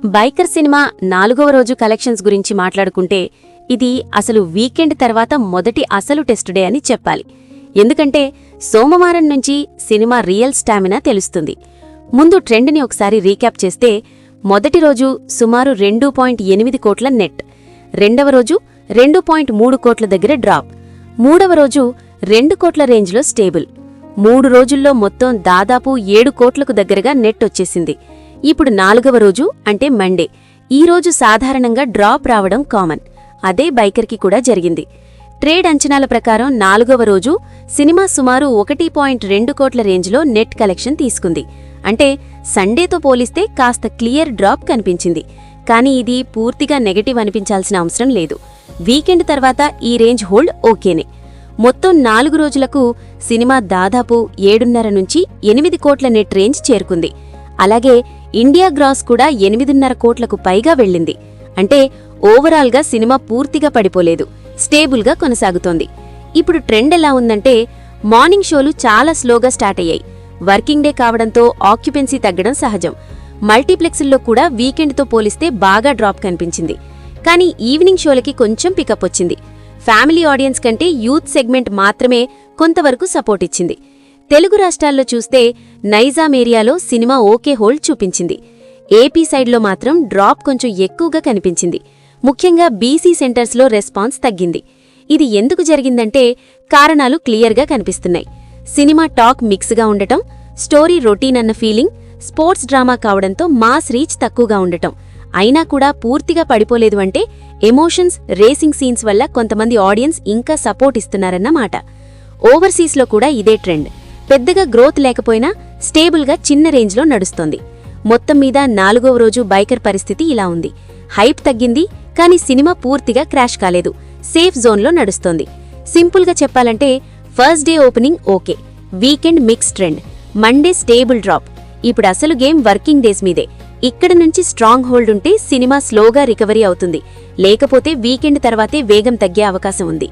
Biker cinema 4వ రోజు collections గురించి మాట్లాడుకుంటే ఇది అసలు వీకెండ్ తర్వాత మొదటి అసలు టెస్ట్ డే అని చెప్పాలి. ఎందుకంటే సోమవారం నుంచి సినిమా రియల్ స్టామినా తెలుస్తుంది. ముందు ట్రెండ్ని ఒకసారి రీక్యాప్ చేస్తే మొదటి రోజు సుమారు 2.8 కోట్ల నెట్, రెండవ రోజు 2.3 కోట్ల దగ్గర డ్రాప్, మూడవ రోజు 2 కోట్ల రేంజ్లో స్టేబుల్, 3 రోజుల్లో మొత్తం దాదాపు 7 కోట్లకు దగ్గరగా నెట్ వచ్చేసింది. ఇప్పుడు 4వ రోజు అంటే మండే, ఈ రోజు సాధారణంగా డ్రాప్ రావడం కామన్. అదే బైకర్కి కూడా జరిగింది. ట్రేడ్ అంచనాల ప్రకారం 4వ రోజు సినిమా సుమారు 1.2 కోట్ల రేంజ్లో నెట్ కలెక్షన్ తీసుకుంది. అంటే సండేతో పోలిస్తే కాస్త క్లియర్ డ్రాప్ కనిపించింది. కానీ ఇది పూర్తిగా నెగటివ్ అనిపించాల్సిన అవసరం లేదు. వీకెండ్ తర్వాత ఈ రేంజ్ హోల్డ్ ఓకేనే. మొత్తం 4 రోజులకు సినిమా దాదాపు 7.5 నుంచి 8 కోట్ల నెట్ రేంజ్ చేరుకుంది. అలాగే ఇండియా గ్రాస్ కూడా 8.5 కోట్లకు పైగా వెళ్ళింది. అంటే ఓవరాల్గా సినిమా పూర్తిగా పడిపోలేదు, స్టేబుల్గా కొనసాగుతోంది. ఇప్పుడు ట్రెండ్ ఎలా ఉందంటే మార్నింగ్ షోలు చాలా స్లోగా స్టార్ట్ అయ్యాయి. వర్కింగ్ డే కావడంతో ఆక్యుపెన్సీ తగ్గడం సహజం. మల్టీప్లెక్స్ల్లో కూడా వీకెండ్తో పోలిస్తే బాగా డ్రాప్ కనిపించింది. కానీ ఈవినింగ్ షోలకి కొంచెం పికప్ వచ్చింది. ఫ్యామిలీ ఆడియన్స్ కంటే యూత్ సెగ్మెంట్ మాత్రమే కొంతవరకు సపోర్ట్ ఇచ్చింది. తెలుగు రాష్ట్రాల్లో చూస్తే నైజాం ఏరియాలో సినిమా ఓకే హోల్డ్ చూపించింది. ఏపీ సైడ్లో మాత్రం డ్రాప్ కొంచెం ఎక్కువగా కనిపించింది. ముఖ్యంగా బీసీ సెంటర్స్లో రెస్పాన్స్ తగ్గింది. ఇది ఎందుకు జరిగిందంటే కారణాలు క్లియర్గా కనిపిస్తున్నాయి. సినిమా టాక్ మిక్స్గా ఉండటం, స్టోరీ రొటీన్ అన్న ఫీలింగ్, స్పోర్ట్స్ డ్రామా కావడంతో మాస్ రీచ్ తక్కువగా ఉండటం. అయినా కూడా పూర్తిగా పడిపోలేదు అంటే ఎమోషన్స్, రేసింగ్ సీన్స్ వల్ల కొంతమంది ఆడియన్స్ ఇంకా సపోర్ట్ ఇస్తున్నారన్నమాట. ఓవర్సీస్లో కూడా ఇదే ట్రెండ్. పెద్దగా గ్రోత్ లేకపోయినా స్టేబుల్గా చిన్న రేంజ్లో నడుస్తోంది. మొత్తం మీద 4వ రోజు బైకర్ పరిస్థితి ఇలా ఉంది. హైప్ తగ్గింది, కానీ సినిమా పూర్తిగా క్రాష్ కాలేదు, సేఫ్ జోన్లో నడుస్తోంది. సింపుల్గా చెప్పాలంటే first day opening okay, weekend mix trend, Monday stable drop. ఇప్పుడు అసలు గేమ్ వర్కింగ్ డేస్ మీదే. ఇక్కడ నుంచి స్ట్రాంగ్ హోల్డ్ ఉంటే సినిమా స్లోగా రికవరీ అవుతుంది, లేకపోతే వీకెండ్ తర్వాతే వేగం తగ్గే అవకాశం ఉంది.